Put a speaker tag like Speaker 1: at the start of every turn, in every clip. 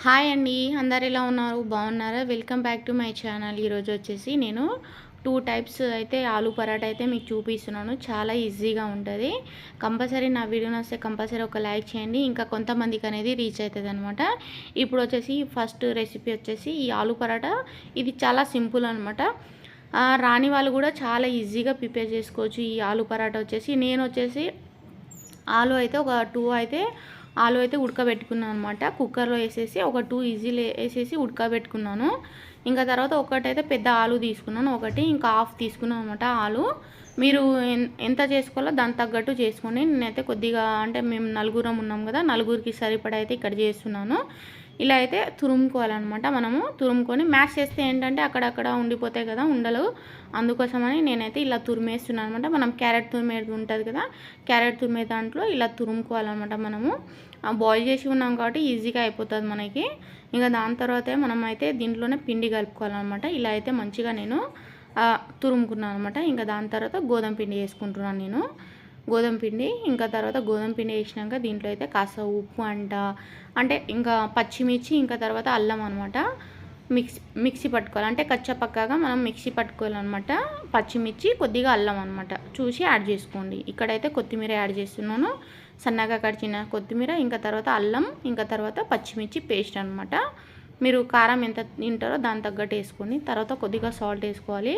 Speaker 1: Hi అండి, అందరు ఎలా ఉన్నారు? బాగున్నారా? Welcome back to my channel. ఈరోజు వచ్చేసి నేను 2 టైప్స్ అయితే ఆలూ పరాటా అయితే మీకు చూపిస్తున్నాను. చాలా ఈజీగా ఉంటుంది. కంపల్సరీ నా వీడియో నచ్చితే కంపల్సరీ ఒక లైక్ చేయండి. ఇంకా కొంతమందికి అనేది రీచ్ అవుతుంది అనమాట. ఇప్పుడు వచ్చేసి ఫస్ట్ రెసిపీ వచ్చేసి ఈ ఆలూ పరాటా. ఇది చాలా సింపుల్ అనమాట. రాని వాళ్ళు కూడా చాలా ఈజీగా ప్రిపేర్ చేసుకోవచ్చు. ఈ ఆలూ పరాటా వచ్చేసి నేను వచ్చేసి ఆలు అయితే ఒక 2 అయితే ఆలు అయితే ఉడకబెట్టుకున్నాను అనమాట. కుక్కర్లో వేసేసి ఒక 2 ఈజీలు వేసేసి ఉడకబెట్టుకున్నాను. ఇంకా తర్వాత ఒకటైతే పెద్ద ఆలు తీసుకున్నాను, ఒకటి ఇంకా హాఫ్ తీసుకున్నాను అనమాట ఆలు. మీరు ఎంత చేసుకోవాలో దానికి తగ్గట్టు చేసుకోండి. నేనైతే కొద్దిగా అంటే మేము నలుగురం ఉన్నాం కదా, నలుగురికి సరిపడా అయితే ఇక్కడ చేస్తున్నాను. ఇలా అయితే తురుముకోవాలన్నమాట. మనము తురుముకొని మ్యాష్ చేస్తే ఏంటంటే అక్కడక్కడ ఉండిపోతాయి కదా ఉండలు, అందుకోసమని నేనైతే ఇలా తురిమేస్తున్నాను అనమాట. మనం క్యారెట్ తురిమేది ఉంటుంది కదా, క్యారెట్ తురిమే దాంట్లో ఇలా తురుముకోవాలన్నమాట. మనము బాయిల్ చేసి ఉన్నాం కాబట్టి ఈజీగా అయిపోతుంది మనకి. ఇంకా దాని తర్వాత మనం అయితే దీంట్లోనే పిండి కలుపుకోవాలన్నమాట. ఇలా అయితే మంచిగా నేను తురుముకున్నాను అనమాట. ఇంకా దాని తర్వాత గోధుమ పిండి వేసుకుంటున్నాను నేను. గోధుమ పిండి ఇంకా తర్వాత గోధుమ పిండి వేసినాక దీంట్లో అయితే కాస్త ఉప్పు అంటే ఇంకా పచ్చిమిర్చి ఇంకా తర్వాత అల్లం అనమాట. మిక్సీ పట్టుకోవాలి, అంటే కచ్చపక్కగా మనం మిక్సీ పట్టుకోవాలన్నమాట. పచ్చిమిర్చి కొద్దిగా అల్లం అనమాట చూసి యాడ్ చేసుకోండి. ఇక్కడైతే కొత్తిమీర యాడ్ చేస్తున్నాను, సన్నగా కడిచిన కొత్తిమీర, ఇంకా తర్వాత అల్లం, ఇంకా తర్వాత పచ్చిమిర్చి పేస్ట్ అనమాట. మీరు కారం ఎంత తింటారో దాని తగ్గట్టు వేసుకోండి. తర్వాత కొద్దిగా సాల్ట్ వేసుకోవాలి.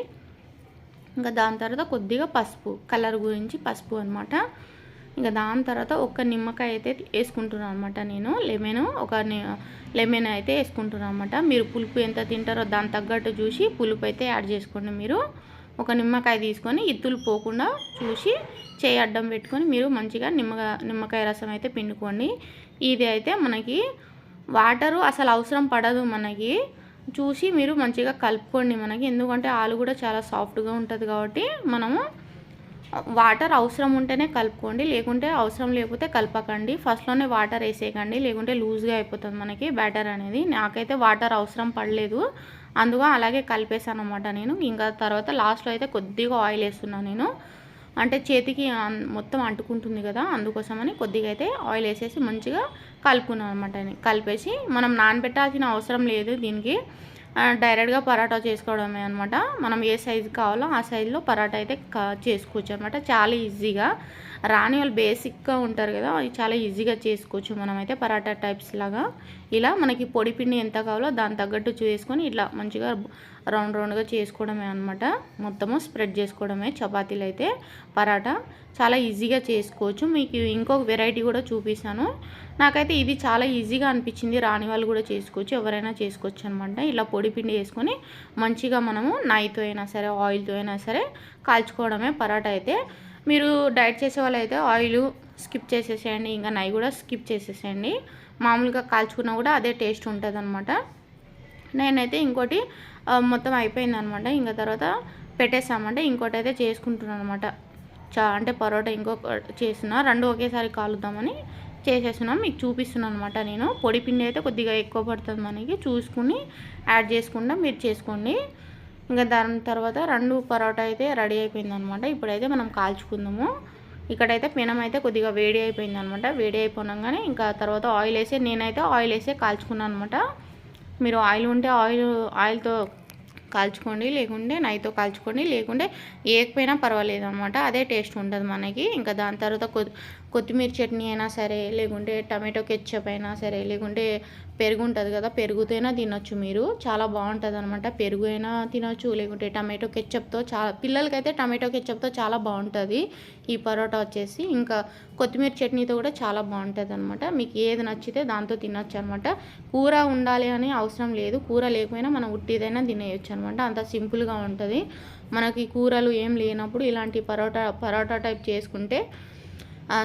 Speaker 1: ఇంకా దాని తర్వాత కొద్దిగా పసుపు, కలర్ గురించి పసుపు అనమాట. ఇంకా దాని తర్వాత ఒక నిమ్మకాయ అయితే వేసుకుంటున్నాను అనమాట. నేను లెమన్ అయితే వేసుకుంటున్నాను అనమాట. మీరు పులుపు ఎంత తింటారో దాని తగ్గట్టు చూసి పులుపు అయితే యాడ్ చేసుకోండి. మీరు ఒక నిమ్మకాయ తీసుకొని ఇత్తులు పోకుండా చూసి చేయి అడ్డం పెట్టుకొని మీరు మంచిగా నిమ్మకాయ రసం అయితే పిండుకోండి. ఇది అయితే మనకి వాటరు అసలు అవసరం పడదు మనకి. చూసి మీరు మంచిగా కలుపుకోండి మనకి, ఎందుకంటే ఆలు కూడా చాలా సాఫ్ట్గా ఉంటుంది కాబట్టి మనము వాటర్ అవసరం ఉంటేనే కలుపుకోండి, లేకుంటే అవసరం లేకపోతే కలపకండి. ఫస్ట్లోనే వాటర్ వేసేయకండి, లేకుంటే లూజ్గా అయిపోతుంది మనకి బ్యాటర్ అనేది. నాకైతే వాటర్ అవసరం పడలేదు, అందుగా అలాగే కలిపేసాను అనమాట నేను. ఇంకా తర్వాత లాస్ట్లో అయితే కొద్దిగా ఆయిల్ వేస్తున్నాను నేను, అంటే చేతికి మొత్తం అంటుకుంటుంది కదా, అందుకోసమని కొద్దిగా అయితే ఆయిల్ వేసేసి మంచిగా కలుపుకున్నాను అనమాట. కలిపేసి మనం నానబెట్టాల్సిన అవసరం లేదు దీనికి, డైరెక్ట్గా పరాటా చేసుకోవడమే అనమాట. మనం ఏ సైజు కావాలో ఆ సైజులో పరాటా అయితే చేసుకోవచ్చు అనమాట. చాలా ఈజీగా, రాని వాళ్ళు బేసిక్గా ఉంటారు కదా, అది చాలా ఈజీగా చేసుకోవచ్చు మనమైతే పరాటా టైప్స్ లాగా. ఇలా మనకి పొడి పిండి ఎంత కావాలో దాని తగ్గట్టు చేసుకొని ఇట్లా మంచిగా రౌండ్గా చేసుకోవడమే అనమాట. మొత్తము స్ప్రెడ్ చేసుకోవడమే. చపాతీలు అయితే పరాటా చాలా ఈజీగా చేసుకోవచ్చు. మీకు ఇంకొక వెరైటీ కూడా చూపిస్తాను. నాకైతే ఇది చాలా ఈజీగా అనిపించింది, రాని వాళ్ళు కూడా చేసుకోవచ్చు, ఎవరైనా చేసుకోవచ్చు అనమాట. ఇలా పొడి పిండి వేసుకొని మంచిగా మనము నెయ్యితో అయినా సరే ఆయిల్తో అయినా సరే కాల్చుకోవడమే పరాటా అయితే. మీరు డైట్ చేసే వాళ్ళు అయితే ఆయిల్ స్కిప్ చేసేసేయండి, ఇంకా నెయ్యి కూడా స్కిప్ చేసేసేయండి. మామూలుగా కాల్చుకున్నా కూడా అదే టేస్ట్ ఉంటుంది అనమాట. నేనైతే ఇంకోటి మొత్తం అయిపోయిందనమాట. ఇంకా తర్వాత పెట్టేసామంటే ఇంకోటి అయితే చేసుకుంటున్నాను అనమాట. అంటే పరోటా ఇంకొక చేసిన రెండు ఒకేసారి కాలుద్దామని చేసేస్తున్నాం, మీకు చూపిస్తున్నాను అనమాట. నేను పొడి పిండి అయితే కొద్దిగా ఎక్కువ పడుతుంది మనకి, చూసుకుని యాడ్ చేసుకుంటా మీరు చేసుకోండి. ఇంకా దాని తర్వాత రెండు పరోటా అయితే రెడీ అయిపోయిందనమాట. ఇప్పుడైతే మనం కాల్చుకుందాము. ఇక్కడైతే పెనం అయితే కొద్దిగా వేడి అయిపోయింది అనమాట. వేడి అయిపోయినాగానే ఇంకా తర్వాత ఆయిల్ వేసి, నేనైతే ఆయిల్ వేసే కాల్చుకున్నాను అనమాట. మీరు ఆయిల్ ఉంటే ఆయిల్తో కాల్చుకోండి, లేకుంటే నెయ్యితో కాల్చుకోండి, లేకుంటే ఏకపోయినా పర్వాలేదు అనమాట, అదే టేస్ట్ ఉంటుంది మనకి. ఇంకా దాని తర్వాత కొత్తిమీర చట్నీ అయినా సరే, లేకుంటే టమాటో కెచ్చప్ అయినా సరే, లేకుంటే పెరుగు ఉంటుంది కదా, పెరుగుతోనే తినొచ్చు మీరు, చాలా బాగుంటుంది అనమాట. పెరుగు అయినా తినొచ్చు, లేకుంటే టమాటో కెచ్చప్తో, చాలా పిల్లలకైతే టమాటో కెచ్చప్తో చాలా బాగుంటుంది ఈ పరోటా వచ్చేసి. ఇంకా కొత్తిమీర చట్నీతో కూడా చాలా బాగుంటుంది అనమాట. మీకు ఏది నచ్చితే దాంతో తినొచ్చు అనమాట. కూర ఉండాలి అని అవసరం లేదు, కూర లేకపోయినా మనం ఉట్టిదైనా తినేయచ్చు అనమాట, అంత సింపుల్గా ఉంటుంది. మనకి కూరలు ఏం లేనప్పుడు ఇలాంటి పరోటా టైప్ చేసుకుంటే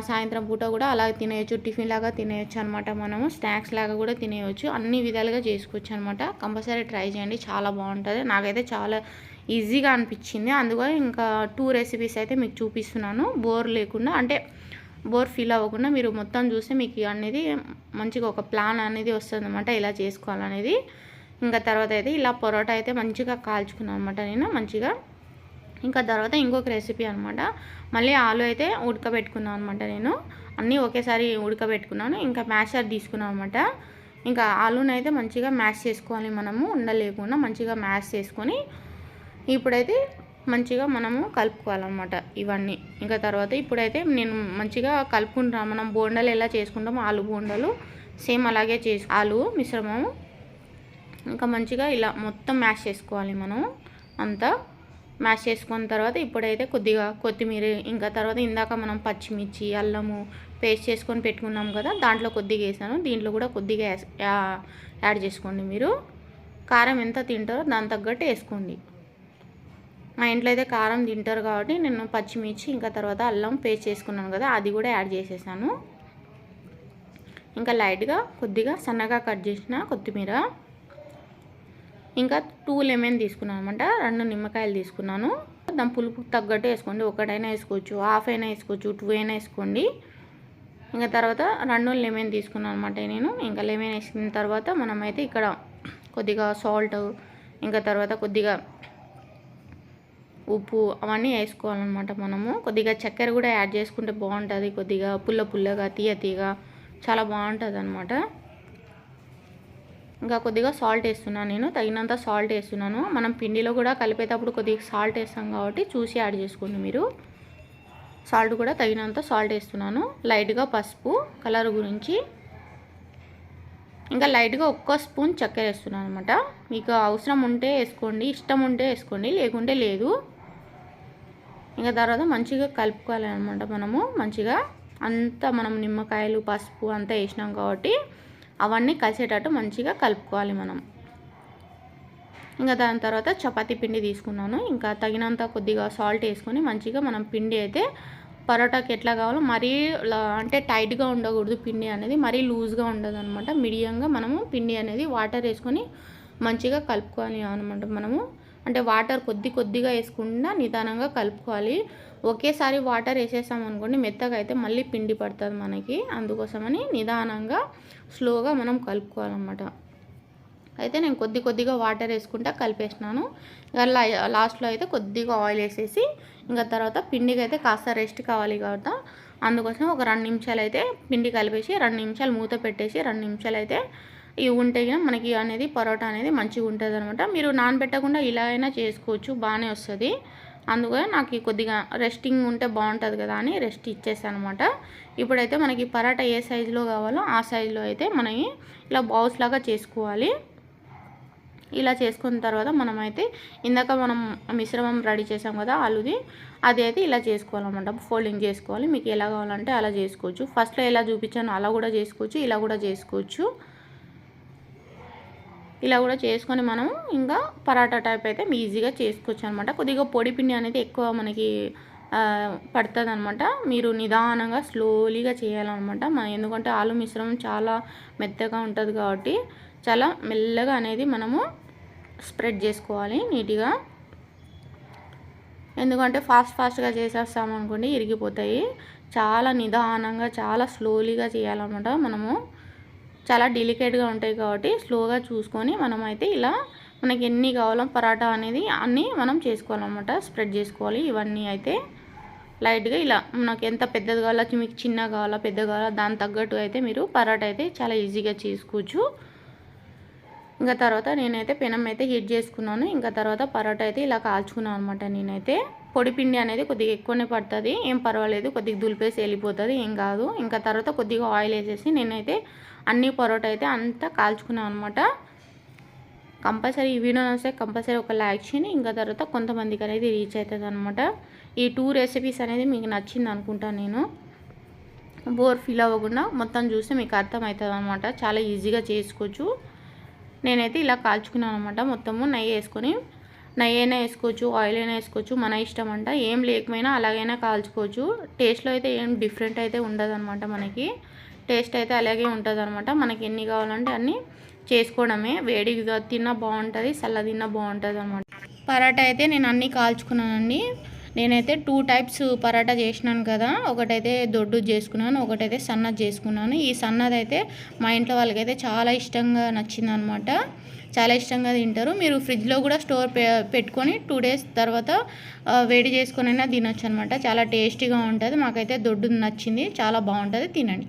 Speaker 1: సాయంత్రం పూట కూడా అలా తినేయచ్చు, టిఫిన్ లాగా తినేయచ్చు అనమాట. మనము స్నాక్స్ లాగా కూడా తినేయచ్చు, అన్ని విధాలుగా చేసుకోవచ్చు అనమాట. కంపల్సరీ ట్రై చేయండి, చాలా బాగుంటుంది. నాకైతే చాలా ఈజీగా అనిపించింది, అందుకని ఇంకా 2 రెసిపీస్ అయితే మీకు చూపిస్తున్నాను. బోర్ లేకుండా, అంటే బోర్ ఫీల్ అవ్వకుండా మీరు మొత్తం చూస్తే మీకు అనేది మంచిగా ఒక ప్లాన్ అనేది వస్తుంది అనమాట, ఇలా చేసుకోవాలనేది. ఇంకా తర్వాత అయితే ఇలా పరోటా అయితే మంచిగా కాల్చుకున్నాను అనమాట నేను మంచిగా. ఇంకా తర్వాత ఇంకొక రెసిపీ అనమాట, మళ్ళీ ఆలు అయితే ఉడకబెట్టుకున్నాను అనమాట. నేను అన్నీ ఒకేసారి ఉడకబెట్టుకున్నాను. ఇంకా మ్యాషర్ తీసుకున్నాను అనమాట. ఇంకా ఆలూని అయితే మంచిగా మ్యాష్ చేసుకోవాలి మనము, ఉండలేకుండా మంచిగా మ్యాష్ చేసుకొని ఇప్పుడైతే మంచిగా మనము కలుపుకోవాలన్నమాట ఇవన్నీ. ఇంకా తర్వాత ఇప్పుడైతే నేను మంచిగా కలుపుకుంటాను. మనం బోండాలు ఎలా చేసుకుంటామో ఆలు బోండాలు సేమ్ అలాగే ఆలు మిశ్రమము ఇంకా మంచిగా ఇలా మొత్తం మ్యాష్ చేసుకోవాలి మనం అంతా. మ్యాష్ చేసుకున్న తర్వాత ఇప్పుడైతే కొద్దిగా కొత్తిమీర, ఇంకా తర్వాత ఇందాక మనం పచ్చిమిర్చి అల్లము పేస్ట్ చేసుకొని పెట్టుకున్నాం కదా, దాంట్లో కొద్దిగా వేసాను. దీంట్లో కూడా కొద్దిగా యాడ్ చేసుకోండి. మీరు కారం ఎంత తింటారో దాని తగ్గట్టు వేసుకోండి. మా ఇంట్లో అయితే కారం తింటారు కాబట్టి నేను పచ్చిమిర్చి ఇంకా తర్వాత అల్లం పేస్ట్ చేసుకున్నాను కదా, అది కూడా యాడ్ చేసేసాను. ఇంకా లైట్గా కొద్దిగా సన్నగా కట్ చేసిన కొత్తిమీర, ఇంకా 2 లెమన్ తీసుకున్నాను అనమాట, 2 నిమ్మకాయలు తీసుకున్నాను. దాని పులుపు తగ్గట్టు వేసుకోండి. ఒకటైనా వేసుకోవచ్చు, హాఫ్ అయినా వేసుకోవచ్చు, 2 అయినా వేసుకోండి. ఇంకా తర్వాత 2 లెమన్ తీసుకున్నాను అనమాట నేను. ఇంకా లెమన్ వేసుకున్న తర్వాత మనమైతే ఇక్కడ కొద్దిగా సాల్ట్, ఇంకా తర్వాత కొద్దిగా ఉప్పు అవన్నీ వేసుకోవాలన్నమాట మనము. కొద్దిగా చక్కెర కూడా యాడ్ చేసుకుంటే బాగుంటుంది, కొద్దిగా పుల్లగా తీయగా చాలా బాగుంటుంది అనమాట. ఇంకా కొద్దిగా సాల్ట్ వేస్తున్నాను నేను, తగినంత సాల్ట్ వేస్తున్నాను. మనం పిండిలో కూడా కలిపేటప్పుడు కొద్దిగా సాల్ట్ వేస్తాం కాబట్టి చూసి యాడ్ చేసుకోండి మీరు. సాల్ట్ కూడా తగినంత సాల్ట్ వేస్తున్నాను. లైట్గా పసుపు కలర్ గురించి, ఇంకా లైట్గా 1 స్పూన్ చక్కెర వేస్తున్నాను అనమాట. మీకు అవసరం ఉంటే వేసుకోండి, ఇష్టం ఉంటే వేసుకోండి, లేకుంటే లేదు. ఇంకా తర్వాత మంచిగా కలుపుకోవాలి అనమాట మనము. మంచిగా అంతా మనం నిమ్మకాయలు పసుపు అంతా వేసినాం కాబట్టి అవన్నీ కలిసేటట్టు మంచిగా కలుపుకోవాలి మనం. ఇంకా దాని తర్వాత చపాతీ పిండి తీసుకున్నాను. ఇంకా తగినంత కొద్దిగా సాల్ట్ వేసుకొని మంచిగా మనం పిండి అయితే పరోటాకి ఎట్లా కావాలో మరీ అంటే టైట్గా ఉండకూడదు పిండి అనేది, మరీ లూజ్గా ఉండదు అనమాట. మీడియంగా మనము పిండి అనేది వాటర్ వేసుకొని మంచిగా కలుపుకోవాలి అనమాట మనము. అంటే వాటర్ కొద్దిగా వేసుకుంటా నిదానంగా కలుపుకోవాలి. ఒకేసారి వాటర్ వేసేసాం అనుకోండి మెత్తగా అయితే మళ్ళీ పిండి పడుతుంది మనకి. అందుకోసమని నిదానంగా స్లోగా మనం కలుపుకోవాలన్నమాట. అయితే నేను కొద్దిగా వాటర్ వేసుకుంటా కలిపేసినాను. లాస్ట్లో అయితే కొద్దిగా ఆయిల్ వేసేసి ఇంకా తర్వాత పిండికి అయితే కాస్త రెస్ట్ కావాలి కాబట్టి అందుకోసం ఒక 2 నిమిషాలు అయితే పిండి కలిపేసి 2 నిమిషాలు మూత పెట్టేసి 2 నిమిషాలు అయితే ఇవి ఉంటే మనకి అనేది పరోటా అనేది మంచిగా ఉంటుంది అనమాట. మీరు నానబెట్టకుండా ఇలా అయినా చేసుకోవచ్చు, బాగానే వస్తుంది. అందుకని నాకు కొద్దిగా రెస్టింగ్ ఉంటే బాగుంటుంది కదా అని రెస్ట్ ఇచ్చేసాను అనమాట. ఇప్పుడైతే మనకి పరోటా ఏ సైజులో కావాలో ఆ సైజులో అయితే మనకి ఇలా బౌల్స్ లాగా చేసుకోవాలి. ఇలా చేసుకున్న తర్వాత మనమైతే ఇందాక మనం మిశ్రమం రెడీ చేసాం కదా ఆలుది, అది అయితే ఇలా చేసుకోవాలన్నమాట. ఫోల్డింగ్ చేసుకోవాలి. మీకు ఎలా కావాలంటే అలా చేసుకోవచ్చు. ఫస్ట్లో ఎలా చూపించాను అలా కూడా చేసుకోవచ్చు, ఇలా కూడా చేసుకోవచ్చు. ఇలా కూడా చేసుకొని మనం ఇంకా పరాటా టైప్ అయితే ఈజీగా చేసుకోవచ్చు అనమాట. కొద్దిగా పొడి పిండి అనేది ఎక్కువ మనకి పడుతుంది అనమాట. మీరు నిదానంగా స్లోలీగా చేయాలన్నమాట. ఎందుకంటే ఆలు మిశ్రమం చాలా మెత్తగా ఉంటుంది కాబట్టి చాలా మెల్లగా అనేది మనము స్ప్రెడ్ చేసుకోవాలి నీట్గా. ఎందుకంటే ఫాస్ట్గా చేసేస్తాము అనుకోండి ఇరిగిపోతాయి. చాలా నిదానంగా చాలా స్లోలీగా చేయాలన్నమాట. మనము చాలా డెలికేట్గా ఉంటాయి కాబట్టి స్లోగా చూసుకొని మనమైతే ఇలా మనకి ఎన్ని కావాలో పరాటా అనేది అన్నీ మనం చేసుకోవాలన్నమాట. స్ప్రెడ్ చేసుకోవాలి. ఇవన్నీ అయితే లైట్గా ఇలా మనకి ఎంత పెద్దది కావాలో, మీకు చిన్న కావాలా పెద్ద కావాలా దాని తగ్గట్టు అయితే మీరు పరాటా అయితే చాలా ఈజీగా చేసుకోవచ్చు. ఇంకా తర్వాత నేనైతే పెనం అయితే హీట్ చేసుకున్నాను. ఇంకా తర్వాత పరోటా అయితే ఇలా కాల్చుకున్నాను అనమాట. నేనైతే పొడి పిండి అనేది కొద్దిగా ఎక్కువనే పడుతుంది, ఏం పర్వాలేదు, కొద్దిగా దులిపేసి వెళ్ళిపోతుంది, ఏం కాదు. ఇంకా తర్వాత కొద్దిగా ఆయిల్ వేసేసి నేనైతే అన్ని పరోటా అయితే అంతా కాల్చుకున్నాను అనమాట. కంపల్సరీ ఈ వీడియో వస్తే కంపల్సరీ ఒక లైక్ చేయండి. ఇంకా తర్వాత కొంతమందికి అనేది రీచ్ అవుతుంది అనమాట. ఈ 2 రెసిపీస్ అనేది మీకు నచ్చింది అనుకుంటాను. నేను బోర్ ఫీల్ అవ్వకుండా మొత్తం చూస్తే మీకు అర్థమవుతుంది అనమాట. చాలా ఈజీగా చేసుకోవచ్చు. నేనైతే ఇలా కాల్చుకున్నాను అనమాట. మొత్తము నెయ్యి వేసుకొని, నెయ్యి అయినా వేసుకోవచ్చు, ఆయిల్ అయినా వేసుకోవచ్చు, మన ఇష్టం అంట. ఏం లేకపోయినా అలాగైనా కాల్చుకోవచ్చు. టేస్ట్లో అయితే ఏం డిఫరెంట్ అయితే ఉండదు అనమాట. మనకి టేస్ట్ అయితే అలాగే ఉంటుంది అనమాట. మనకి ఎన్ని కావాలంటే అన్నీ చేసుకోవడమే. వేడిగా తిన్నా బాగుంటుంది, చల్ల తిన్నా బాగుంటుంది అనమాట. పరాటా అయితే నేను అన్నీ కాల్చుకున్నానండి. నేనైతే 2 టైప్స్ పరాటా చేసినాను కదా. ఒకటైతే దొడ్డు చేసుకున్నాను, ఒకటైతే సన్నది చేసుకున్నాను. ఈ సన్నది అయితే మా ఇంట్లో వాళ్ళకైతే చాలా ఇష్టంగా నచ్చింది అనమాట. చాలా ఇష్టంగా తింటారు. మీరు ఫ్రిడ్జ్లో కూడా స్టోర్ పెట్టుకొని 2 డేస్ తర్వాత వేడి చేసుకొని అయినా తినొచ్చు అనమాట. చాలా టేస్టీగా ఉంటుంది. మాకైతే దొడ్డు నచ్చింది, చాలా బాగుంటుంది, తినండి.